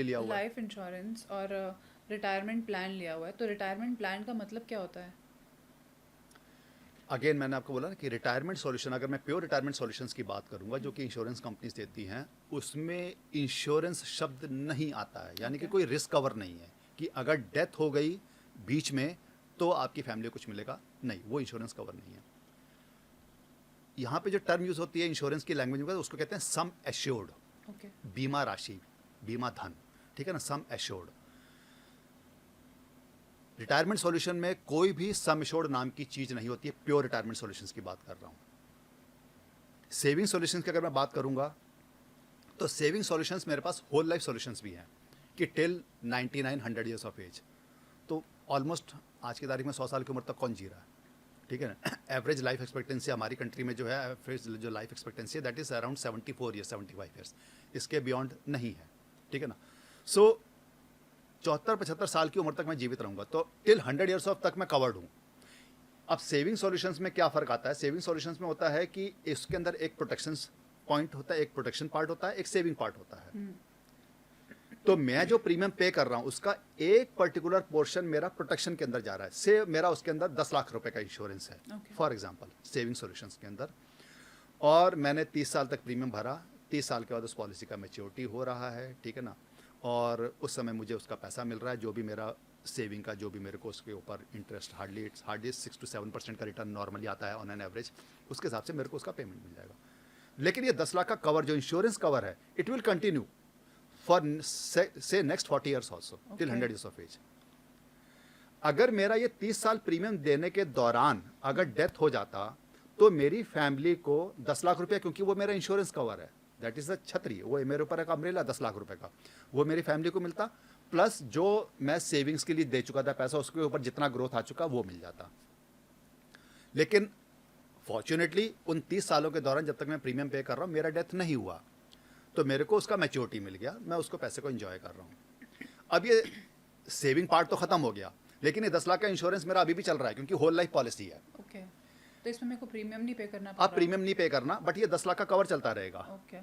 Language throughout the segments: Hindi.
एब्सोल्युटली लिया हुआ है। लाइफ इंश्योरेंस और रिटायरमेंट प्लान लिया हुआ है, तो रिटायरमेंट प्लान का मतलब क्या होता है? अगेन मैंने आपको बोला ना कि रिटायरमेंट सॉल्यूशन, अगर मैं प्योर रिटायरमेंट सॉल्यूशंस की बात करूंगा जो कि इंश्योरेंस कंपनीज देती हैं, उसमें इंश्योरेंस शब्द नहीं आता है, यानी कि ओके। कोई रिस्क कवर नहीं है कि अगर डेथ हो गई बीच में तो आपकी फैमिली को कुछ मिलेगा, नहीं, वो इंश्योरेंस कवर नहीं है। यहाँ पे जो टर्म यूज होती है इंश्योरेंस की लैंग्वेज में, उसको कहते हैं सम एश्योर्ड, ओके। बीमा राशि, बीमा धन, ठीक है ना, सम एश्योर्ड। रिटायरमेंट सॉल्यूशन में कोई भी सम एश्योर्ड नाम की चीज नहीं होती है, प्योर रिटायरमेंट सॉल्यूशंस की बात कर रहा हूँ। सेविंग सॉल्यूशंस की अगर मैं बात करूंगा तो सेविंग सॉल्यूशंस मेरे पास होल लाइफ सॉल्यूशंस भी हैं कि टिल 99-100 ईयर्स ऑफ एज, तो ऑलमोस्ट आज की तारीख में 100 साल की उम्र तक कौन जी रहा है, ठीक है ना। एवरेज लाइफ एक्सपेक्टेंसी हमारी कंट्री में जो है, एवरेज जो लाइफ एक्सपेक्टेंसी है that is around 74 years, 75 years, इसके बियॉन्ड नहीं है, ठीक है ना। सो 74-75 साल की उम्र तक मैं जीवित रहूंगा, तो टिल 100 ईयर्स ऑफ तक मैं कवर्ड हूँ। अब सेविंग सॉल्यूशंस में क्या फ़र्क आता है? सेविंग सॉल्यूशंस में होता है कि इसके अंदर एक प्रोटेक्शन पॉइंट होता है, एक प्रोटेक्शन पार्ट होता है, एक सेविंग पार्ट होता है। तो मैं जो प्रीमियम पे कर रहा हूं उसका एक पर्टिकुलर पोर्शन मेरा प्रोटेक्शन के अंदर जा रहा है। से मेरा उसके अंदर 10 लाख रुपए का इंश्योरेंस है, okay. For example saving solutions के अंदर, और मैंने 30 साल तक प्रीमियम भरा, 30 साल के बाद उस पॉलिसी का मैच्योरिटी हो रहा है, ठीक है ना, और उस समय मुझे उसका पैसा मिल रहा है, जो भी मेरा सेविंग का जो भी मेरे को उसके ऊपर इंटरेस्ट हार्डली 6 to 7% का रिटर्न नॉर्मली आता है ऑन एन एवरेज, उसके हिसाब से मेरे को उसका पेमेंट मिल जाएगा। लेकिन ये 10 लाख का कवर जो इंश्योरेंस कवर है, इट विल कंटिन्यू फॉर से next 40 years also till okay. 100 years of age. अगर मेरा ये 30 साल प्रीमियम देने के दौरान अगर डेथ हो जाता तो मेरी फैमिली को 10 लाख रुपया, क्योंकि वो मेरा इंश्योरेंस कवर है, दैट इज द छतरी, वो मेरे ऊपर एक अम्ब्रेला 10 लाख रुपए का, वो मेरी फैमिली को मिलता, प्लस जो मैं सेविंग्स के लिए दे चुका था पैसा उसके ऊपर जितना ग्रोथ आ चुका वो मिल जाता। लेकिन फॉर्चुनेटली उन 30 सालों के दौरान जब तक मैं प्रीमियम पे कर रहा हूँ मेरा डेथ नहीं हुआ, तो मेरे को उसका मैच्योरिटी मिल गया, मैं उसको पैसे को एंजॉय कर रहा हूँ। अब ये सेविंग पार्ट तो खत्म हो गया, लेकिन ये 10 लाख का इंश्योरेंस मेरा अभी भी चल रहा है क्योंकि होल लाइफ पॉलिसी है। ओके। तो इसमें मेरे को प्रीमियम नहीं पे करना पड़ आप रहा? प्रीमियम नहीं पे करना, बट ये 10 लाख का कवर चलता रहेगा। ओके।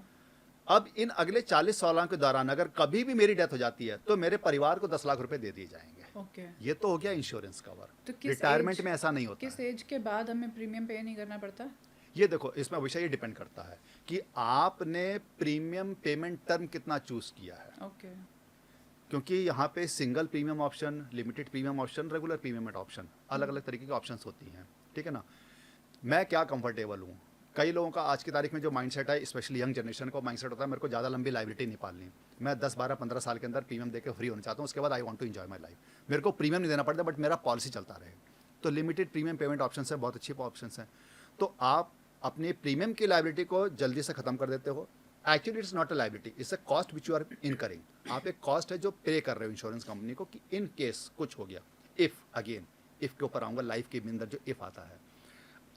अब इन अगले 40 सालों के दौरान अगर कभी भी मेरी डेथ हो जाती है तो मेरे परिवार को 10 लाख रुपए दे दिए जाएंगे। ओके। ये तो हो गया इंश्योरेंस कवर। तो किस रिटायरमेंट एज में ऐसा नहीं होता किस है। एज के बाद हमें प्रीमियम पे नहीं करना पड़ता? ये देखो, इसमें अवश्य ये डिपेंड करता है कि आपने प्रीमियम पेमेंट टर्म कितना चूज किया है, ओके। क्योंकि यहाँ पे single premium option, limited premium option, regular premium option, अलग अलग तरीके की ऑप्शंस होती हैं, ठीक है ना। मैं क्या कंफर्टेबल हूँ, कई लोगों का आज की तारीख में जो माइंडसेट है, स्पेशली यंग जनरेशन का माइंडसेट होता है मेरे को ज़्यादा लंबी लाइबिलिटी नहीं पालनी, मैं 10-12-15 साल के अंदर प्रीमियम देकर फ्री होना चाहता हूँ, उसके बाद I want to enjoy my life, मेरे को प्रीमियम नहीं देना पड़ता बट मेरा पॉलिसी चलता रहे। तो लिमिटेड प्रीमियम पेमेंट ऑप्शन है, बहुत अच्छी ऑप्शन हैं। तो आप अपनी प्रीमियम की लाइबिलिटी को जल्दी से ख़त्म कर देते हो। Actually it's not a liability, it's a cost which you are incurring. आप एक कॉस्ट है जो पे कर रहे हो इंश्योरेंस कंपनी को कि इन केस कुछ हो गया, इफ़, अगेन इफ़ के ऊपर आऊँगा, लाइफ के अंदर जो इफ़ आता है,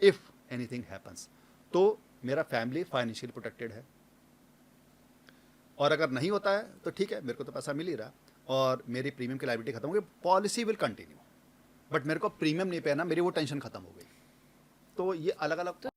इफ़ एनीथिंग हैपन्स, तो मेरा फैमिली फाइनेंशियल प्रोटेक्टेड है। और अगर नहीं होता है तो ठीक है, मेरे को तो पैसा मिल ही रहा और मेरी प्रीमियम की लाइबिलिटी खत्म हो गई, पॉलिसी विल कंटिन्यू, बट मेरे को प्रीमियम नहीं पेना, मेरी वो टेंशन खत्म हो गई। तो ये अलग अलग तो